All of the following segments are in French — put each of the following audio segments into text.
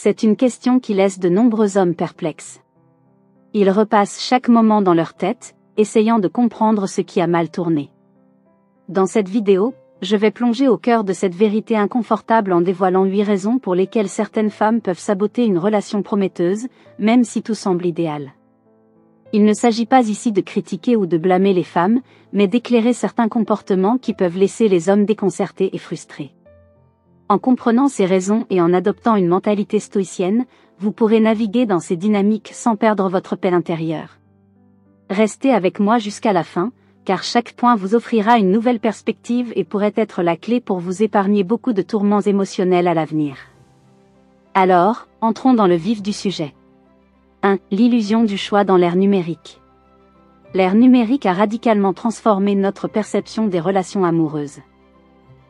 C'est une question qui laisse de nombreux hommes perplexes. Ils repassent chaque moment dans leur tête, essayant de comprendre ce qui a mal tourné. Dans cette vidéo, je vais plonger au cœur de cette vérité inconfortable en dévoilant 8 raisons pour lesquelles certaines femmes peuvent saboter une relation prometteuse, même si tout semble idéal. Il ne s'agit pas ici de critiquer ou de blâmer les femmes, mais d'éclairer certains comportements qui peuvent laisser les hommes déconcertés et frustrés. En comprenant ces raisons et en adoptant une mentalité stoïcienne, vous pourrez naviguer dans ces dynamiques sans perdre votre paix intérieure. Restez avec moi jusqu'à la fin, car chaque point vous offrira une nouvelle perspective et pourrait être la clé pour vous épargner beaucoup de tourments émotionnels à l'avenir. Alors, entrons dans le vif du sujet. 1. L'illusion du choix dans l'ère numérique. L'ère numérique a radicalement transformé notre perception des relations amoureuses.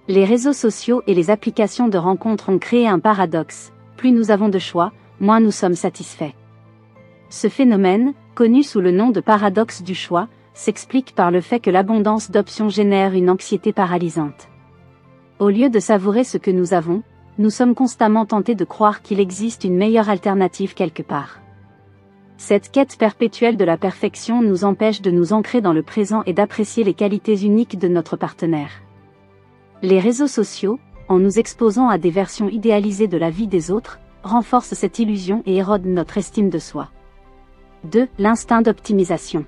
Les réseaux sociaux et les applications de rencontres ont créé un paradoxe. Plus nous avons de choix, moins nous sommes satisfaits. Ce phénomène, connu sous le nom de paradoxe du choix, s'explique par le fait que l'abondance d'options génère une anxiété paralysante. Au lieu de savourer ce que nous avons, nous sommes constamment tentés de croire qu'il existe une meilleure alternative quelque part. Cette quête perpétuelle de la perfection nous empêche de nous ancrer dans le présent et d'apprécier les qualités uniques de notre partenaire. Les réseaux sociaux, en nous exposant à des versions idéalisées de la vie des autres, renforcent cette illusion et érodent notre estime de soi. 2. L'instinct d'optimisation.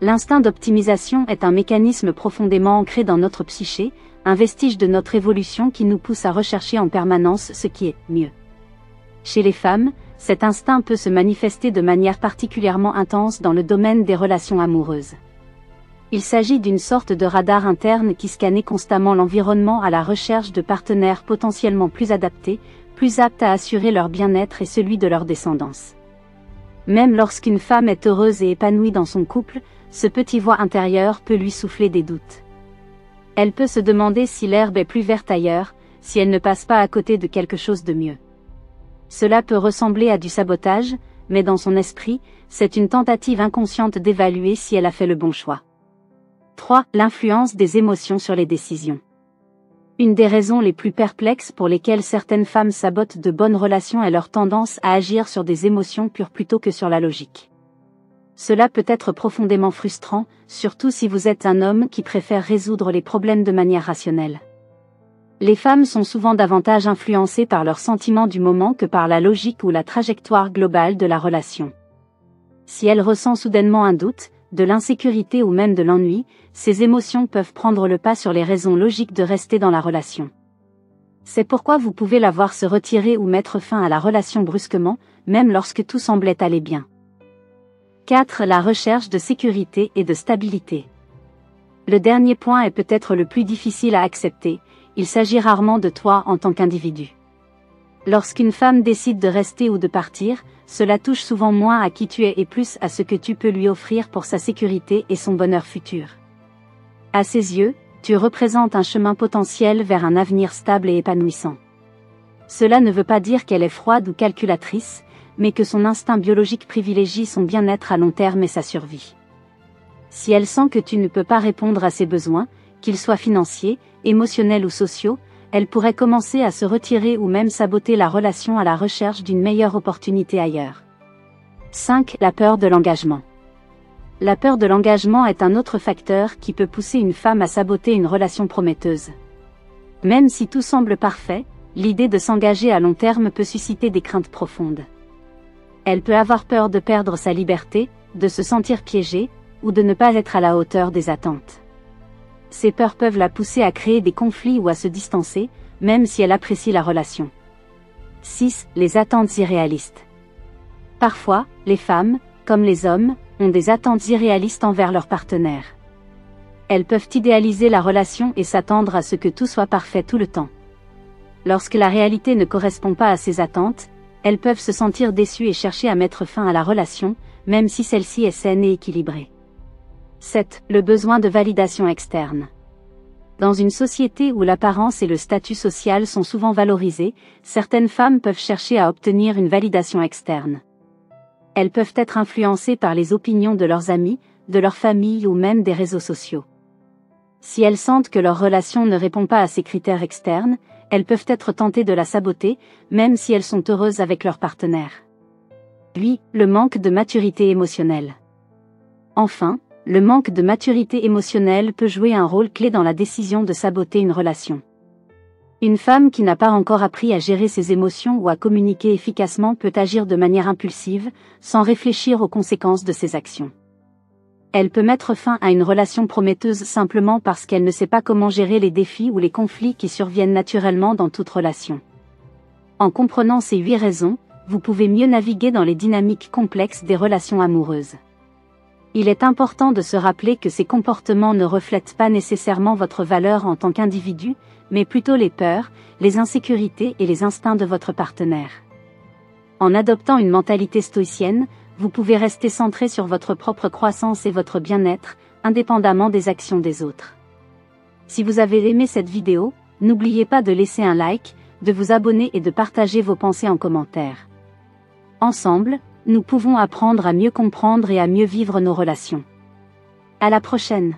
L'instinct d'optimisation est un mécanisme profondément ancré dans notre psyché, un vestige de notre évolution qui nous pousse à rechercher en permanence ce qui est mieux. Chez les femmes, cet instinct peut se manifester de manière particulièrement intense dans le domaine des relations amoureuses. Il s'agit d'une sorte de radar interne qui scanne constamment l'environnement à la recherche de partenaires potentiellement plus adaptés, plus aptes à assurer leur bien-être et celui de leur descendance. Même lorsqu'une femme est heureuse et épanouie dans son couple, ce petit voix intérieur peut lui souffler des doutes. Elle peut se demander si l'herbe est plus verte ailleurs, si elle ne passe pas à côté de quelque chose de mieux. Cela peut ressembler à du sabotage, mais dans son esprit, c'est une tentative inconsciente d'évaluer si elle a fait le bon choix. 3. L'influence des émotions sur les décisions. Une des raisons les plus perplexes pour lesquelles certaines femmes sabotent de bonnes relations est leur tendance à agir sur des émotions pures plutôt que sur la logique. Cela peut être profondément frustrant, surtout si vous êtes un homme qui préfère résoudre les problèmes de manière rationnelle. Les femmes sont souvent davantage influencées par leurs sentiments du moment que par la logique ou la trajectoire globale de la relation. Si elle ressent soudainement un doute, de l'insécurité ou même de l'ennui, ces émotions peuvent prendre le pas sur les raisons logiques de rester dans la relation. C'est pourquoi vous pouvez la voir se retirer ou mettre fin à la relation brusquement, même lorsque tout semblait aller bien. 4. La recherche de sécurité et de stabilité. Le dernier point est peut-être le plus difficile à accepter, il s'agit rarement de toi en tant qu'individu. Lorsqu'une femme décide de rester ou de partir, cela touche souvent moins à qui tu es et plus à ce que tu peux lui offrir pour sa sécurité et son bonheur futur. À ses yeux, tu représentes un chemin potentiel vers un avenir stable et épanouissant. Cela ne veut pas dire qu'elle est froide ou calculatrice, mais que son instinct biologique privilégie son bien-être à long terme et sa survie. Si elle sent que tu ne peux pas répondre à ses besoins, qu'ils soient financiers, émotionnels ou sociaux, elle pourrait commencer à se retirer ou même saboter la relation à la recherche d'une meilleure opportunité ailleurs. 5. La peur de l'engagement. La peur de l'engagement est un autre facteur qui peut pousser une femme à saboter une relation prometteuse. Même si tout semble parfait, l'idée de s'engager à long terme peut susciter des craintes profondes. Elle peut avoir peur de perdre sa liberté, de se sentir piégée, ou de ne pas être à la hauteur des attentes. Ces peurs peuvent la pousser à créer des conflits ou à se distancer, même si elle apprécie la relation. 6. Les attentes irréalistes. Parfois, les femmes, comme les hommes, ont des attentes irréalistes envers leur partenaire. Elles peuvent idéaliser la relation et s'attendre à ce que tout soit parfait tout le temps. Lorsque la réalité ne correspond pas à ces attentes, elles peuvent se sentir déçues et chercher à mettre fin à la relation, même si celle-ci est saine et équilibrée. 7. Le besoin de validation externe. Dans une société où l'apparence et le statut social sont souvent valorisés, certaines femmes peuvent chercher à obtenir une validation externe. Elles peuvent être influencées par les opinions de leurs amis, de leur famille ou même des réseaux sociaux. Si elles sentent que leur relation ne répond pas à ces critères externes, elles peuvent être tentées de la saboter, même si elles sont heureuses avec leur partenaire. 8. Le manque de maturité émotionnelle. Enfin, le manque de maturité émotionnelle peut jouer un rôle clé dans la décision de saboter une relation. Une femme qui n'a pas encore appris à gérer ses émotions ou à communiquer efficacement peut agir de manière impulsive, sans réfléchir aux conséquences de ses actions. Elle peut mettre fin à une relation prometteuse simplement parce qu'elle ne sait pas comment gérer les défis ou les conflits qui surviennent naturellement dans toute relation. En comprenant ces 8 raisons, vous pouvez mieux naviguer dans les dynamiques complexes des relations amoureuses. Il est important de se rappeler que ces comportements ne reflètent pas nécessairement votre valeur en tant qu'individu, mais plutôt les peurs, les insécurités et les instincts de votre partenaire. En adoptant une mentalité stoïcienne, vous pouvez rester centré sur votre propre croissance et votre bien-être, indépendamment des actions des autres. Si vous avez aimé cette vidéo, n'oubliez pas de laisser un like, de vous abonner et de partager vos pensées en commentaire. Ensemble, nous pouvons apprendre à mieux comprendre et à mieux vivre nos relations. À la prochaine!